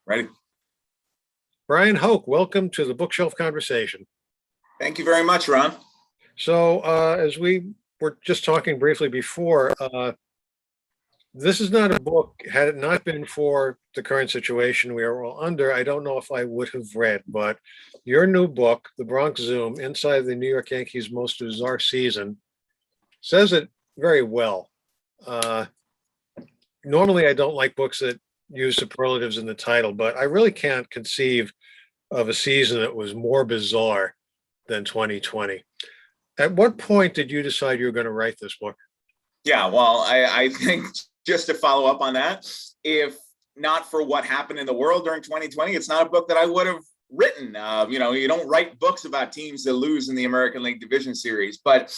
Ready? Bryan Hoch, welcome to the Bookshelf Conversation. Thank you very much, Ron. So, as we were just talking briefly before, this is not a book, had it not been for the current situation we are all under, I don't know if I would have read, but your new book, The Bronx Zoom, Inside the New York Yankees' Most Bizarre Season, says it very well. Uh, Normally, I don't like books that use superlatives in the title, but I really can't conceive of a season that was more bizarre than 2020. At what point did you decide you were going to write this book? Yeah, well, I think just to follow up on that, if not for what happened in the world during 2020, it's not a book that I would have written. You don't write books about teams that lose in the American League Division Series, but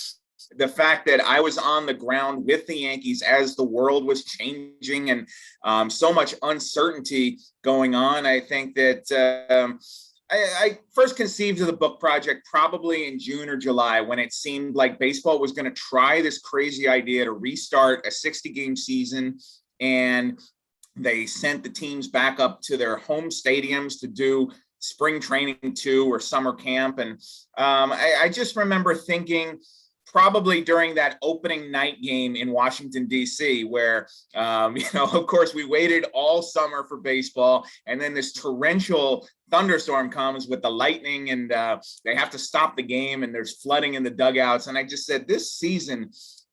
the fact that I was on the ground with the Yankees as the world was changing and so much uncertainty going on, I think that I first conceived of the book project probably in June or July when it seemed like baseball was going to try this crazy idea to restart a 60-game season. And they sent the teams back up to their home stadiums to do spring training too, or summer camp. And I just remember thinking, probably during that opening night game in Washington, D.C., where, of course, we waited all summer for baseball. And then this torrential thunderstorm comes with the lightning and they have to stop the game and there's flooding in the dugouts. And I just said, this season,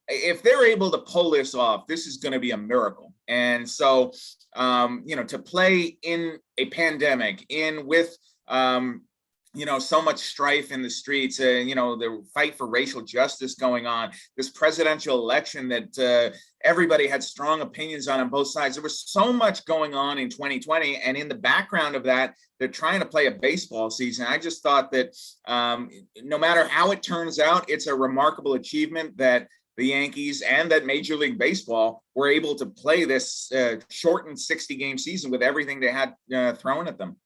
if they're able to pull this off, this is going to be a miracle. And so, to play in a pandemic, with so much strife in the streets, the fight for racial justice going on, this presidential election that everybody had strong opinions on both sides. There was so much going on in 2020. And in the background of that, they're trying to play a baseball season. I just thought that no matter how it turns out, it's a remarkable achievement that the Yankees and that Major League Baseball were able to play this shortened 60-game season with everything they had thrown at them.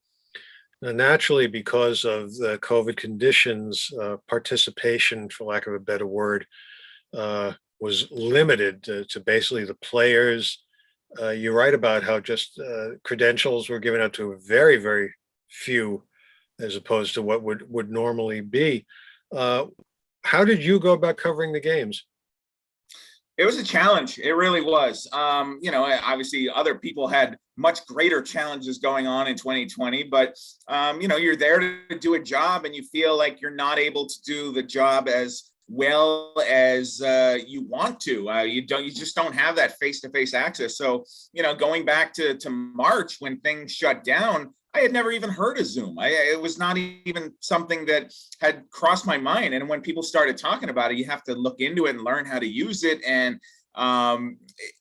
Now, naturally, because of the COVID conditions, participation, for lack of a better word, was limited to basically the players. You write about how just credentials were given out to a very, very few, as opposed to what would normally be. How did you go about covering the games? It was a challenge. It really was. Obviously other people had much greater challenges going on in 2020, but you're there to do a job and you feel like you're not able to do the job as well as you want to. You just don't have that face-to-face access. So, going back to March when things shut down, I had never even heard of Zoom. It was not even something that had crossed my mind. And when people started talking about it, you have to look into it and learn how to use it. And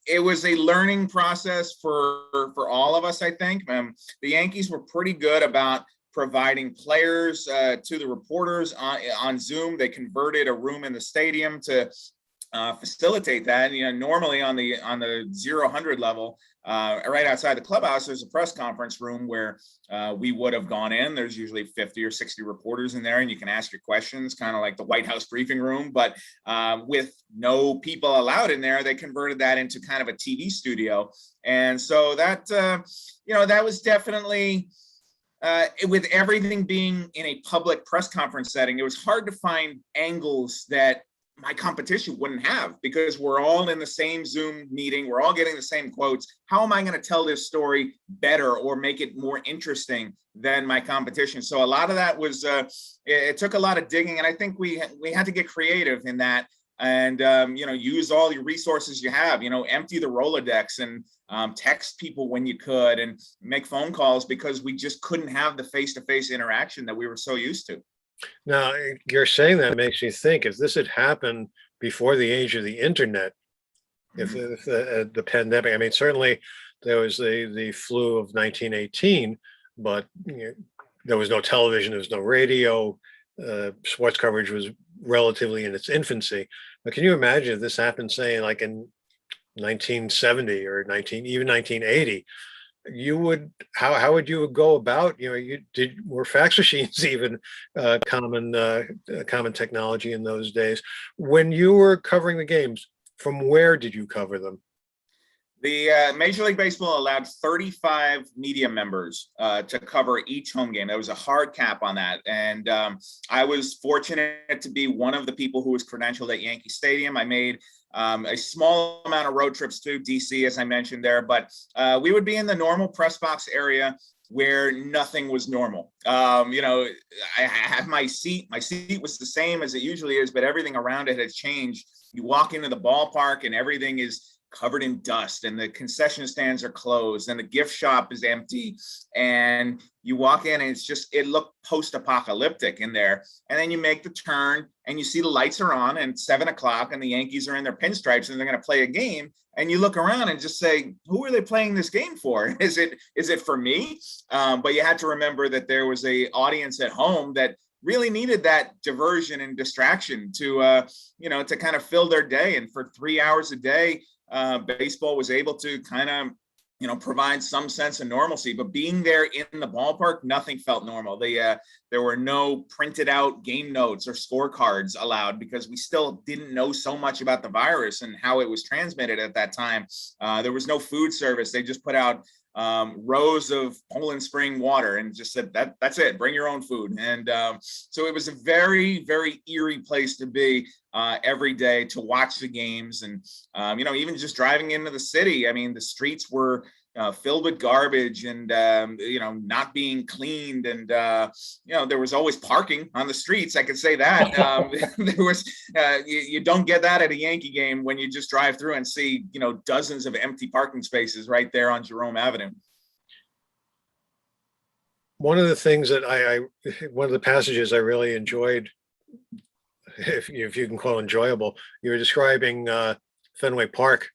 it was a learning process for all of us, I think. The Yankees were pretty good about providing players to the reporters on Zoom. They converted a room in the stadium to facilitate that. Normally on the 0-100 level, right outside the clubhouse, there's a press conference room where we would have gone in. There's usually 50 or 60 reporters in there, and you can ask your questions, kind of like the White House briefing room. But with no people allowed in there, they converted that into kind of a TV studio. And so that, that was definitely, with everything being in a public press conference setting, it was hard to find angles that my competition wouldn't have, because we're all in the same Zoom meeting. We're all getting the same quotes. How am I going to tell this story better or make it more interesting than my competition? So a lot of that was, it took a lot of digging. And I think we had to get creative in that and, use all your resources you have, empty the Rolodex and text people when you could and make phone calls, because we just couldn't have the face-to-face interaction that we were so used to. Now, you're saying that makes me think, if this had happened before the age of the internet, if the pandemic, I mean, certainly there was the flu of 1918, but there was no television, there was no radio, sports coverage was relatively in its infancy. But can you imagine if this happened, say, like in 1970 or even 1980? How would you go about, were fax machines even common technology in those days? When you were covering the games, from where did you cover them? The Major League Baseball allowed 35 media members to cover each home game. There was a hard cap on that. And I was fortunate to be one of the people who was credentialed at Yankee Stadium. I made a small amount of road trips to DC, as I mentioned there, but we would be in the normal press box area where nothing was normal. I had my seat. My seat was the same as it usually is, but everything around it had changed. You walk into the ballpark and everything is covered in dust, and the concession stands are closed, and the gift shop is empty, and you walk in and it looked post-apocalyptic in there. And then you make the turn and you see the lights are on and 7 o'clock and the Yankees are in their pinstripes and they're going to play a game, and you look around and just say, who are they playing this game for? Is it for me? But you had to remember that there was a audience at home that really needed that diversion and distraction to to kind of fill their day. And for 3 hours a day, baseball was able to kind of provide some sense of normalcy. But being there in the ballpark, nothing felt normal. There were no printed out game notes or scorecards allowed, because we still didn't know so much about the virus and how it was transmitted at that time. There was no food service. They just put out rows of Poland Spring water and just said that's it, bring your own food. And so it was a very, very eerie place to be every day to watch the games. And even just driving into the city, I mean, the streets were filled with garbage and not being cleaned, and there was always parking on the streets, I could say that. There was you don't get that at a Yankee game when you just drive through and see dozens of empty parking spaces right there on Jerome Avenue. One of the things that one of the passages I really enjoyed, if you can call it enjoyable, you were describing Fenway Park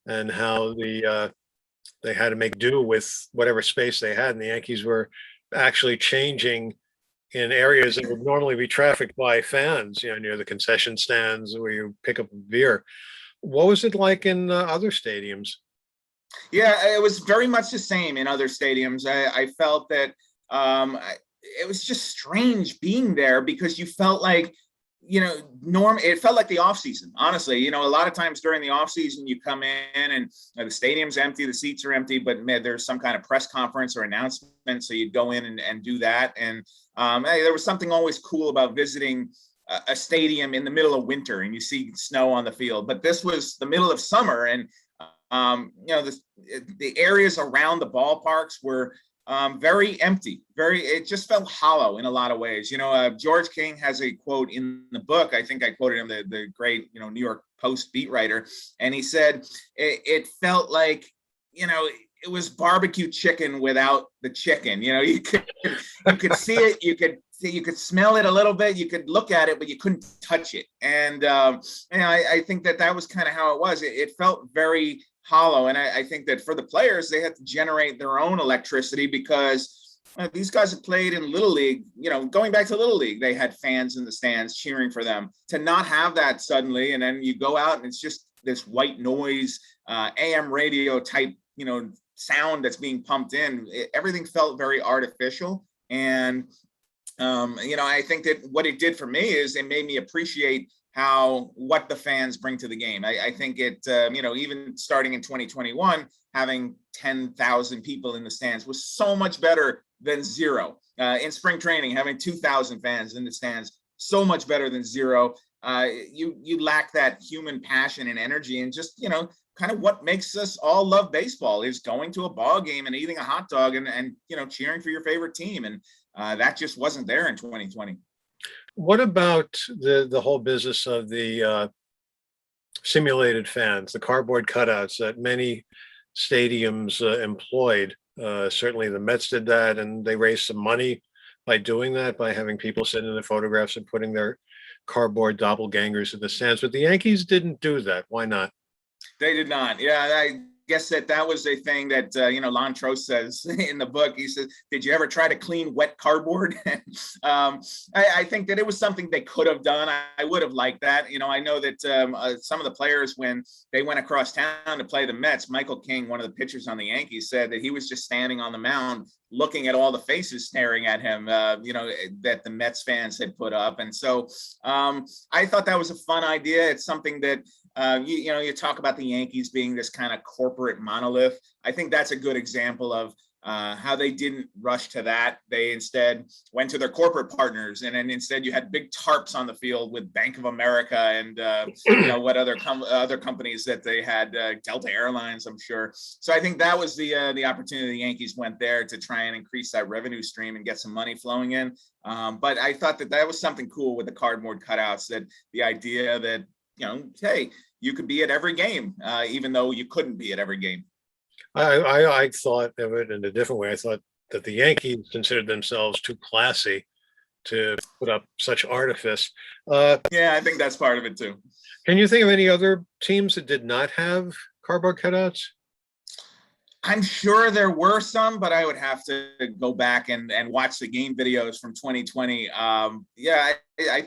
and how they had to make do with whatever space they had, and the Yankees were actually changing in areas that would normally be trafficked by fans, near the concession stands where you pick up a beer. What was it like in other stadiums? Yeah, it was very much the same in other stadiums. I felt that it was just strange being there, because you felt like it felt like the off season, honestly. A lot of times during the off season, you come in and the stadium's empty, the seats are empty, but there's some kind of press conference or announcement. So you'd go in and do that. And there was something always cool about visiting a stadium in the middle of winter and you see snow on the field. But this was the middle of summer, and the areas around the ballparks were very empty. It just felt hollow in a lot of ways. George King has a quote in the book. I think I quoted him, the great, New York Post beat writer. And he said, it felt like, it was barbecue chicken without the chicken. You could see it, you could smell it a little bit, you could look at it, but you couldn't touch it. And, I think that was kind of how it was. It felt very hollow. And I think that for the players, they had to generate their own electricity, because these guys have played in Little League, going back to Little League, they had fans in the stands cheering for them. To not have that suddenly, and then you go out and it's just this white noise, AM radio type, sound that's being pumped in. Everything felt very artificial. And, I think that what it did for me is it made me appreciate what the fans bring to the game. I think it, even starting in 2021, having 10,000 people in the stands was so much better than zero. In spring training, having 2,000 fans in the stands, so much better than zero. You lack that human passion and energy, and just, kind of what makes us all love baseball is going to a ball game and eating a hot dog and cheering for your favorite team. And that just wasn't there in 2020. What about the whole business of the simulated fans, the cardboard cutouts that many stadiums employed? Certainly the Mets did that, and they raised some money by doing that, by having people send in their photographs and putting their cardboard doppelgangers in the stands. But the Yankees didn't do that. Why not? They did not. Yeah, I guess that was a thing that Lontrose says in the book. He says, "Did you ever try to clean wet cardboard?" I think that it was something they could have done. I would have liked that. I know that some of the players, when they went across town to play the Mets, Michael King, one of the pitchers on the Yankees, said that he was just standing on the mound looking at all the faces staring at him, that the Mets fans had put up. And so I thought that was a fun idea. It's something that You talk about the Yankees being this kind of corporate monolith. I think that's a good example of how they didn't rush to that. They instead went to their corporate partners, and then instead you had big tarps on the field with Bank of America and what other companies that they had, Delta Airlines, I'm sure. So I think that was the opportunity the Yankees went there to try and increase that revenue stream and get some money flowing in. But I thought that was something cool with the cardboard cutouts, that the idea that, hey, you could be at every game, even though you couldn't be at every game. I thought of it in a different way. I thought that the Yankees considered themselves too classy to put up such artifice. Yeah, I think that's part of it too. Can you think of any other teams that did not have cardboard cutouts? I'm sure there were some, but I would have to go back and watch the game videos from 2020. I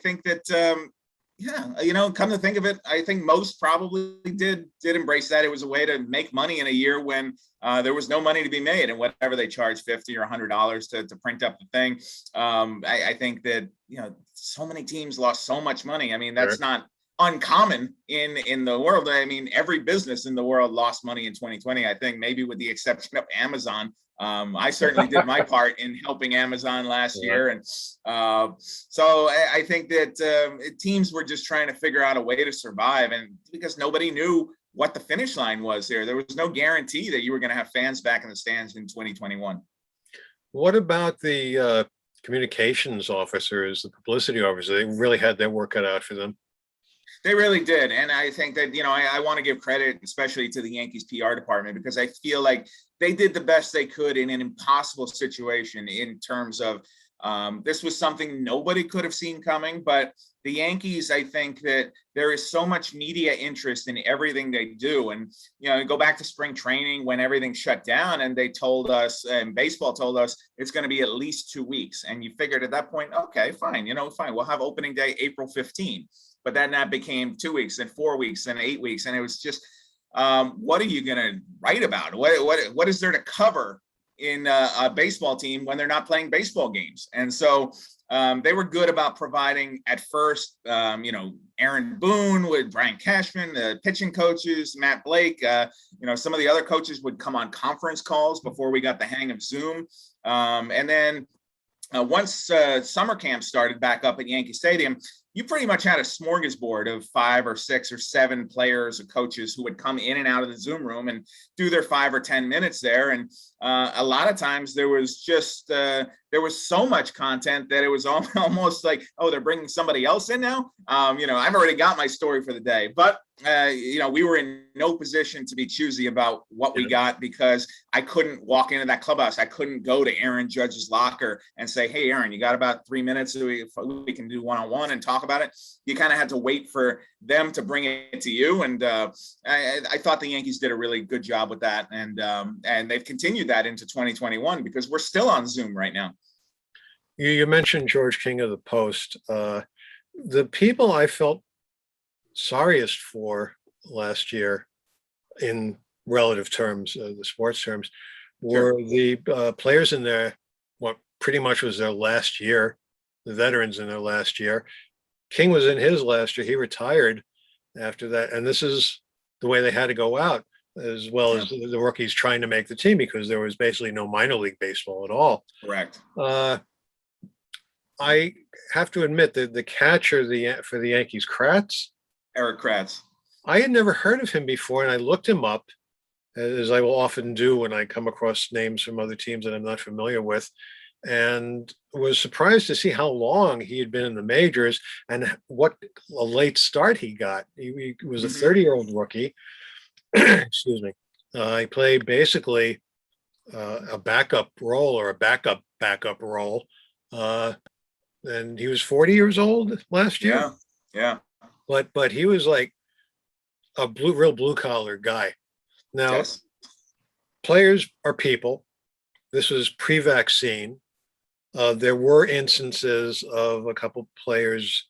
think that, come to think of it, I think most probably did embrace that. It was a way to make money in a year when there was no money to be made, and whatever they charged $50 or $100 to print up the thing. I think that, so many teams lost so much money. I mean, that's not uncommon in the world. I mean, every business in the world lost money in 2020. I think maybe with the exception of Amazon. I certainly did my part in helping Amazon last year. And so I think that teams were just trying to figure out a way to survive. And because nobody knew what the finish line was there was no guarantee that you were going to have fans back in the stands in 2021. What about the communications officers, the publicity officers? They really had their work cut out for them. They really did. And I think that, I want to give credit, especially to the Yankees PR department, because I feel like they did the best they could in an impossible situation in terms of this was something nobody could have seen coming. But the Yankees, I think that there is so much media interest in everything they do. And, go back to spring training when everything shut down, and they told us, and baseball told us, it's going to be at least 2 weeks. And you figured at that point, okay, fine, fine. We'll have opening day April 15. But then that became 2 weeks and 4 weeks and 8 weeks. And it was just, what are you going to write about? What is there to cover in a baseball team when they're not playing baseball games? And so they were good about providing at first, Aaron Boone with Brian Cashman, the pitching coaches, Matt Blake, some of the other coaches would come on conference calls before we got the hang of Zoom. And then once summer camp started back up at Yankee Stadium, you pretty much had a smorgasbord of 5 or 6 or 7 players or coaches who would come in and out of the Zoom room and do their 5 or 10 minutes there. And a lot of times there was just, there was so much content that it was almost like, oh, they're bringing somebody else in now. I've already got my story for the day, but we were in no position to be choosy about what we got, because I couldn't walk into that clubhouse. I couldn't go to Aaron Judge's locker and say, hey, Aaron, you got about 3 minutes so we can do one-on-one and talk about it. You kind of had to wait for them to bring it to you. And I thought the Yankees did a really good job with that. And they've continued that into 2021, because we're still on Zoom right now. You mentioned George King of the Post. The people I felt sorriest for last year, in relative terms, the sports terms, were the players in what pretty much was their last year, the veterans in their last year. King was in his last year. He retired after that. And this is the way they had to go out, as well as the rookies trying to make the team, because there was basically no minor league baseball at all. Correct. I have to admit that the catcher for the Yankees, Eric Kratz. I had never heard of him before, and I looked him up, as I will often do when I come across names from other teams that I'm not familiar with, and was surprised to see how long he had been in the majors and what a late start he got. He was a 30-year-old rookie. Excuse me. He played basically a backup role, or a backup role. And he was 40 years old last year. Yeah. But he was like a real blue collar guy. Now, players are people. This was pre-vaccine. There were instances of a couple players,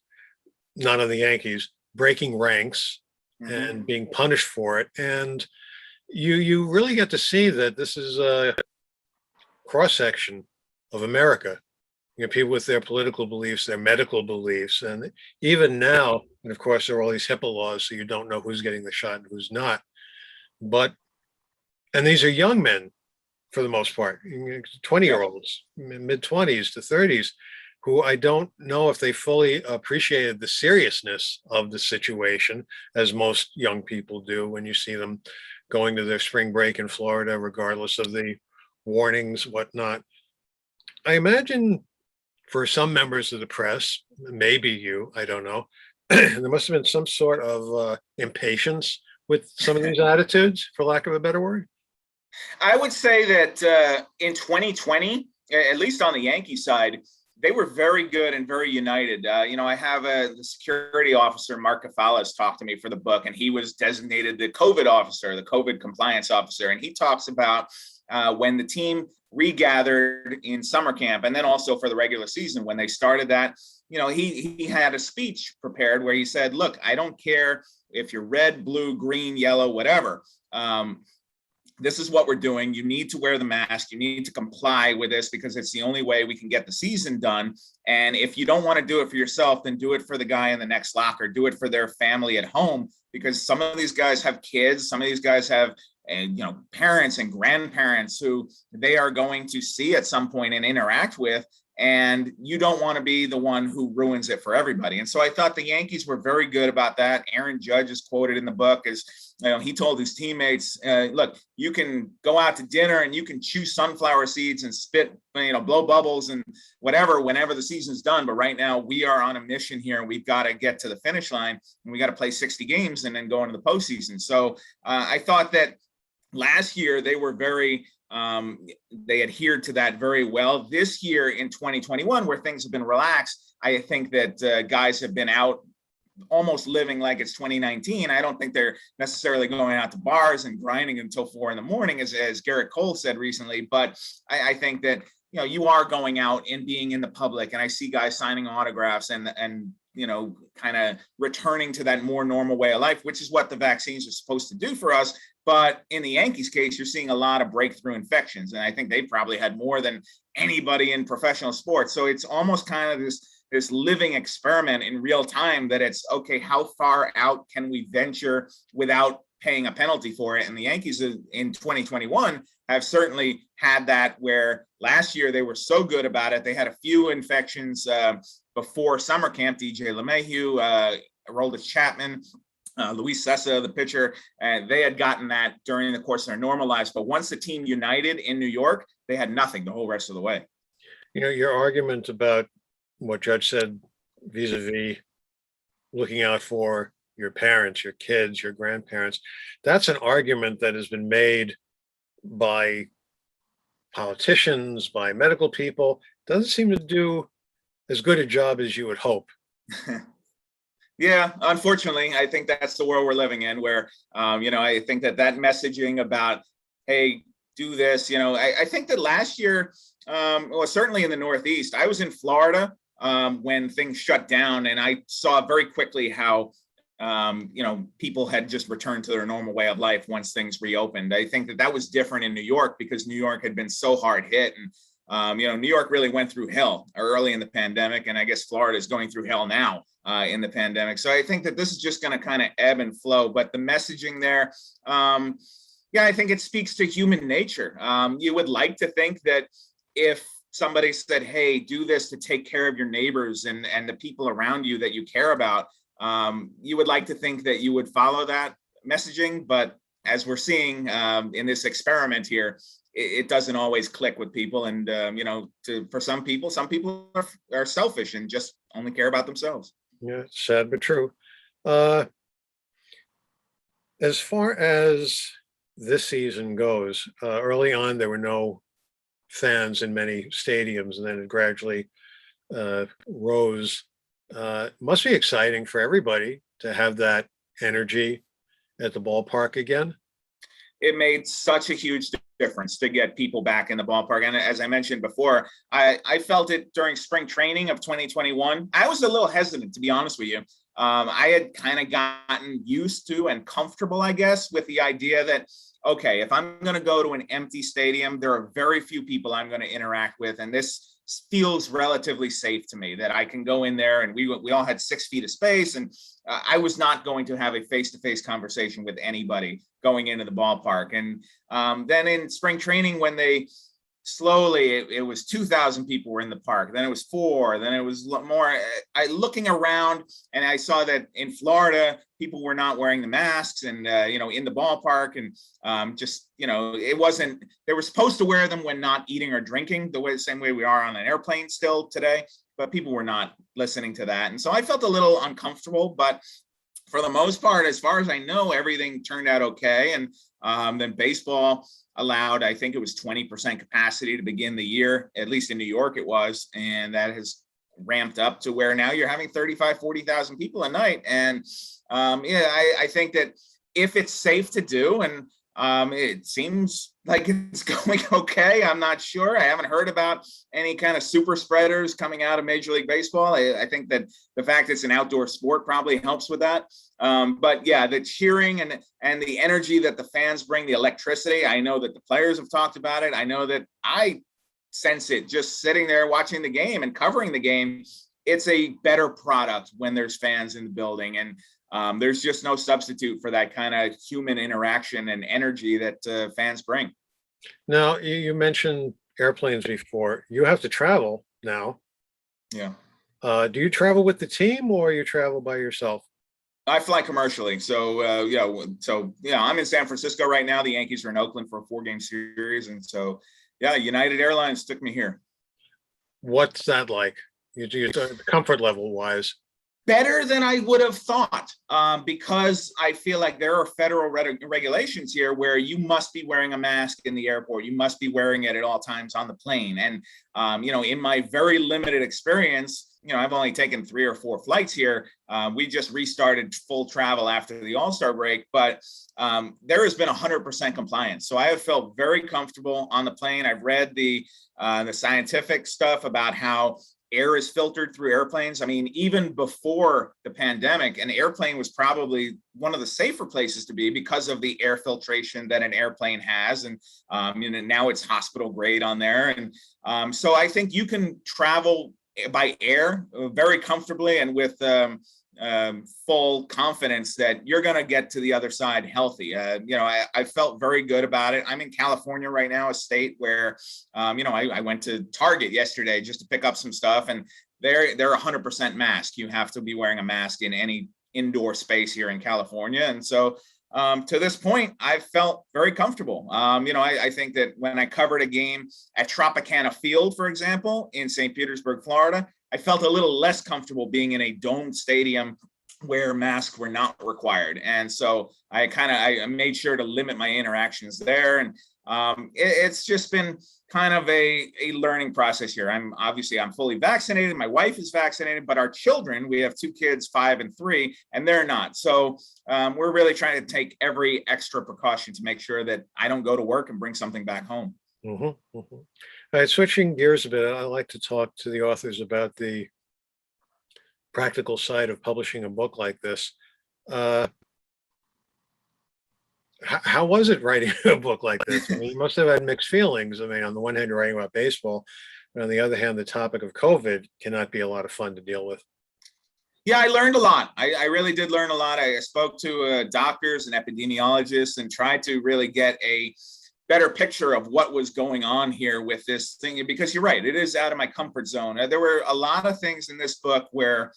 not on the Yankees, breaking ranks and being punished for it. And you really get to see that this is a cross-section of America. people with their political beliefs, their medical beliefs. And even now, and of course, there are all these HIPAA laws, so you don't know who's getting the shot and who's not. But, and these are young men for the most part, 20-year-olds, mid 20s to 30s, who I don't know if they fully appreciated the seriousness of the situation, as most young people do when you see them going to their spring break in Florida, regardless of the warnings, whatnot. I imagine for some members of the press, maybe you, I don't know, there must have been some sort of impatience with some of these attitudes, for lack of a better word. I would say that in 2020, at least on the Yankee side, they were very good and very united. I have the security officer, Mark Cafalas, talk to me for the book, and he was designated the COVID officer, the COVID compliance officer. And he talks about when the team regathered in summer camp, and then also for the regular season, when they started that, he had a speech prepared where he said, look, I don't care if you're red, blue, green, yellow, whatever. This is what we're doing. You need to wear the mask. You need to comply with this because it's the only way we can get the season done. And if you don't want to do it for yourself, then do it for the guy in the next locker. Do it for their family at home, because some of these guys have kids. Some of these guys have parents and grandparents who they are going to see at some point and interact with. And you don't want to be the one who ruins it for everybody. And so I thought the Yankees were very good about that. Aaron Judge is quoted in the book as, he told his teammates, look, you can go out to dinner and you can chew sunflower seeds and spit, blow bubbles and whatever, whenever the season's done. But right now we are on a mission here and we've got to get to the finish line and we got to play 60 games and then go into the postseason. So I thought that last year they were they adhered to that very well. This year in 2021, where things have been relaxed, I think that guys have been out almost living like it's 2019. I don't think they're necessarily going out to bars and grinding until 4 a.m, as Garrett Cole said recently. But I think that, you are going out and being in the public, and I see guys signing autographs and kind of returning to that more normal way of life, which is what the vaccines are supposed to do for us. But in the Yankees case, you're seeing a lot of breakthrough infections. And I think they probably had more than anybody in professional sports. So it's almost kind of this living experiment in real time that it's, okay, how far out can we venture without paying a penalty for it? And the Yankees in 2021 have certainly had that, where last year they were so good about it. They had a few infections before summer camp, DJ LeMahieu, Aroldis Chapman, Luis Sessa, the pitcher, and they had gotten that during the course of their normal lives. But once the team united in New York, they had nothing the whole rest of the way. Your argument about what Judge said vis-a-vis looking out for your parents, your kids, your grandparents, that's an argument that has been made by politicians, by medical people. Doesn't seem to do as good a job as you would hope. Yeah, unfortunately, I think that's the world we're living in, where, I think that messaging about, hey, do this, I think that last year, certainly in the Northeast, I was in Florida when things shut down, and I saw very quickly how, people had just returned to their normal way of life once things reopened. I think that was different in New York because New York had been so hard hit. And New York really went through hell early in the pandemic, and I guess Florida is going through hell now in the pandemic. So I think that this is just going to kind of ebb and flow. But the messaging there, I think it speaks to human nature. You would like to think that if somebody said, hey, do this to take care of your neighbors and the people around you that you care about, you would like to think that you would follow that messaging. But as we're seeing in this experiment here, it doesn't always click with people. And, for some people are selfish and just only care about themselves. Yeah, sad but true. As far as this season goes, early on, there were no fans in many stadiums, and then it gradually rose. Must be exciting for everybody to have that energy at the ballpark again. It made such a huge difference to get people back in the ballpark. And as I mentioned before, I felt it during spring training of 2021. I was a little hesitant, to be honest with you. I had kind of gotten used to and comfortable, I guess, with the idea that, okay, if I'm going to go to an empty stadium, there are very few people I'm going to interact with. And this feels relatively safe to me that I can go in there, and we all had 6 feet of space, and I was not going to have a face-to-face conversation with anybody going into the ballpark. And then in spring training, when they slowly, it was 2,000 people were in the park, then it was 4, then it was more. I looking around, and I saw that in Florida people were not wearing the masks, and in the ballpark, and it wasn't, they were supposed to wear them when not eating or drinking, the same way we are on an airplane still today, but people were not listening to that. And so I felt a little uncomfortable, but for the most part, as far as I know, everything turned out okay. And then baseball allowed, I think it was 20% capacity to begin the year, at least in New York it was, and that has ramped up to where now you're having 35, 40,000 people a night. And I think that if it's safe to do, and it seems like it's going okay. I'm not sure. I haven't heard about any kind of super spreaders coming out of Major League Baseball. I think that the fact it's an outdoor sport probably helps with that. But yeah, the cheering and the energy that the fans bring, the electricity, I know that the players have talked about it. I know that I sense it just sitting there watching the game and covering the game. It's a better product when there's fans in the building, and there's just no substitute for that kind of human interaction and energy that fans bring. Now, you mentioned airplanes before. You have to travel now. Yeah. Do you travel with the team, or you travel by yourself? I fly commercially. So, I'm in San Francisco right now. The Yankees are in Oakland for a 4-game series. And so, yeah, United Airlines took me here. What's that like? Comfort level wise? Better than I would have thought, because I feel like there are federal regulations here where you must be wearing a mask in the airport. You must be wearing it at all times on the plane. And, in my very limited experience, I've only taken 3 or 4 flights here. We just restarted full travel after the All-Star break, but there has been 100% compliance. So I have felt very comfortable on the plane. I've read the scientific stuff about how air is filtered through airplanes. I mean, even before the pandemic, an airplane was probably one of the safer places to be because of the air filtration that an airplane has. And now it's hospital grade on there. And so I think you can travel by air very comfortably and with full confidence that you're going to get to the other side healthy. I felt very good about it. I'm in California right now, a state where, I went to Target yesterday just to pick up some stuff, and they're 100% mask. You have to be wearing a mask in any indoor space here in California. And so to this point, I felt very comfortable. I think that when I covered a game at Tropicana Field, for example, in St. Petersburg, Florida, I felt a little less comfortable being in a domed stadium where masks were not required. And so I made sure to limit my interactions there. And it's just been kind of a learning process here. I'm fully vaccinated. My wife is vaccinated, but our children, we have 2 kids, 5 and 3, and they're not. So we're really trying to take every extra precaution to make sure that I don't go to work and bring something back home. Mm-hmm, mm-hmm. All right, switching gears a bit, I like to talk to the authors about the practical side of publishing a book like this. How was it writing a book like this? I mean, you must have had mixed feelings. I mean, on the one hand, you're writing about baseball, but on the other hand, the topic of COVID cannot be a lot of fun to deal with. Yeah, I learned a lot. I really did learn a lot. I spoke to doctors and epidemiologists and tried to really get a better picture of what was going on here with this thing, because you're right, it is out of my comfort zone. There were a lot of things in this book where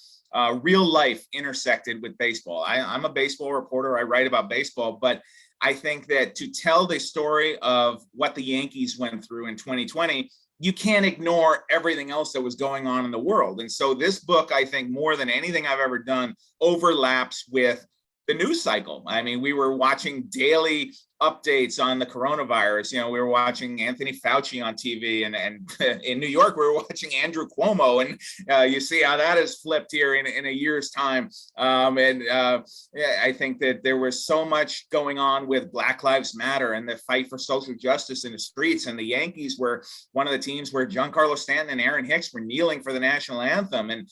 real life intersected with baseball. I'm a baseball reporter. I write about baseball, but I think that to tell the story of what the Yankees went through in 2020, you can't ignore everything else that was going on in the world. And so this book, I think more than anything I've ever done, overlaps with the news cycle. I mean, we were watching daily updates on the coronavirus. We were watching Anthony Fauci on TV, and in New York, we were watching Andrew Cuomo, and you see how that has flipped here in a year's time. I think that there was so much going on with Black Lives Matter and the fight for social justice in the streets, and the Yankees were one of the teams where Giancarlo Stanton and Aaron Hicks were kneeling for the national anthem. And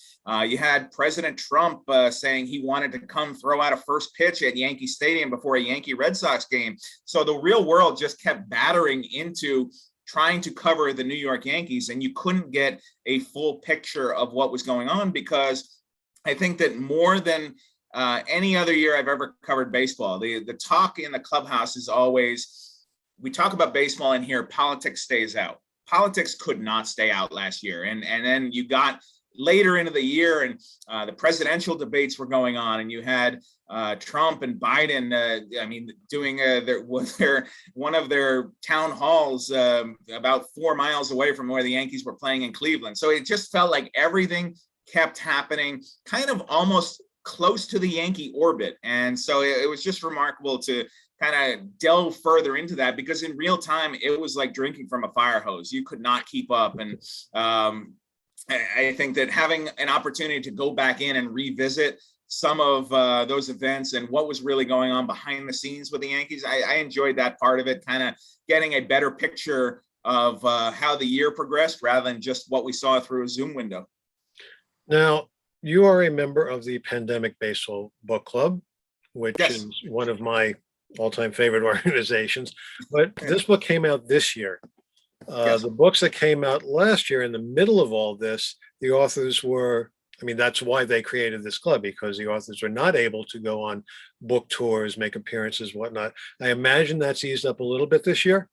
you had President Trump saying he wanted to come throw out a first pitch at Yankee Stadium before a Yankee Red Sox game. So the real world just kept battering into trying to cover the New York Yankees, and you couldn't get a full picture of what was going on, because I think that more than any other year I've ever covered baseball, the talk in the clubhouse is always, we talk about baseball in here, politics stays out. Politics could not stay out last year. And then you got later into the year, and the presidential debates were going on, and you had Trump and Biden, doing one of their town halls about 4 miles away from where the Yankees were playing in Cleveland. So it just felt like everything kept happening kind of almost close to the Yankee orbit. And so it was just remarkable to kind of delve further into that, because in real time, it was like drinking from a fire hose. You could not keep up. And I think that having an opportunity to go back in and revisit some of those events and what was really going on behind the scenes with the Yankees, I enjoyed that part of it, kind of getting a better picture of how the year progressed rather than just what we saw through a Zoom window. Now, you are a member of the Pandemic Baseball Book Club, which Yes. is one of my all-time favorite organizations. But this book came out this year. Yes. The books that came out last year, in the middle of all this, the authors were, that's why they created this club, because the authors were not able to go on book tours, make appearances, whatnot. I imagine that's eased up a little bit this year.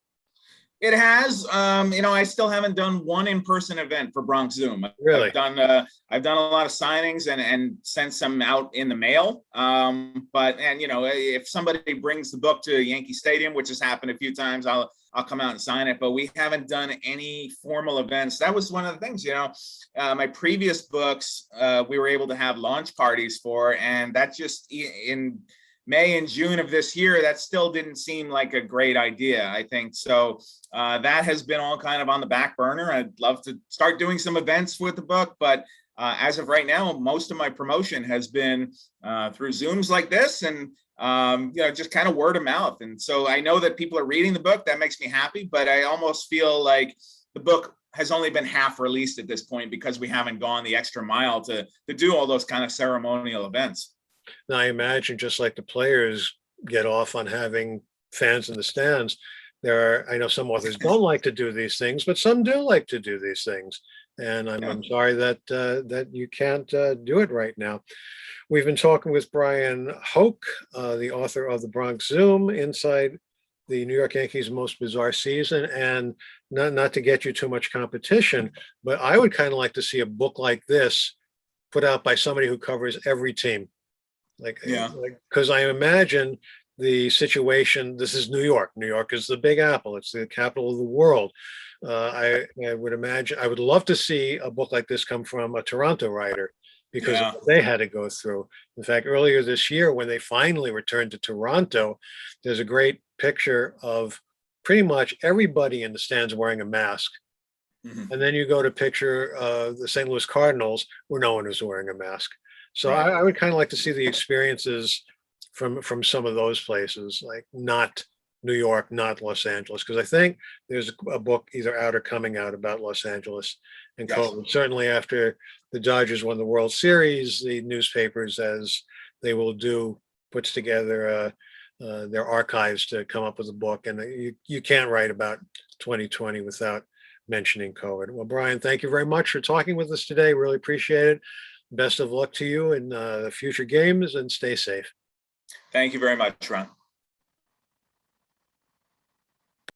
It has. I still haven't done one in-person event for Bronx Zoom. Really? I've done a lot of signings and sent some out in the mail. If somebody brings the book to Yankee Stadium, which has happened a few times, I'll come out and sign it. But we haven't done any formal events. That was one of the things. My previous books, we were able to have launch parties for, and that just in May and June of this year, that still didn't seem like a great idea, I think. So that has been all kind of on the back burner. I'd love to start doing some events with the book, but as of right now, most of my promotion has been through Zooms like this, and just kind of word of mouth. And so I know that people are reading the book. That makes me happy, but I almost feel like the book has only been half released at this point because we haven't gone the extra mile to do all those kind of ceremonial events. Now, I imagine, just like the players get off on having fans in the stands, I know some authors don't like to do these things, but some do like to do these things. And I'm sorry that you can't do it right now. We've been talking with Bryan Hoch, the author of The Bronx Zoom, Inside the New York Yankees' Most Bizarre Season. And not to get you too much competition, but I would kind of like to see a book like this put out by somebody who covers every team. Because I imagine the situation, this is New York. New York is the Big Apple. It's the capital of the world. I would imagine, I would love to see a book like this come from a Toronto writer, because of what they had to go through. In fact, earlier this year, when they finally returned to Toronto, there's a great picture of pretty much everybody in the stands wearing a mask. Mm-hmm. And then you go to picture the St. Louis Cardinals, where no one was wearing a mask. So right. I would kind of like to see the experiences from some of those places, like not New York, not Los Angeles, because I think there's a book either out or coming out about Los Angeles and COVID. Certainly after the Dodgers won the World Series, the newspapers, as they will do, puts together their archives to come up with a book. And you can't write about 2020 without mentioning COVID. Well, Bryan, thank you very much for talking with us today. Really appreciate it. Best of luck to you in future games, and stay safe. Thank you very much, Ron.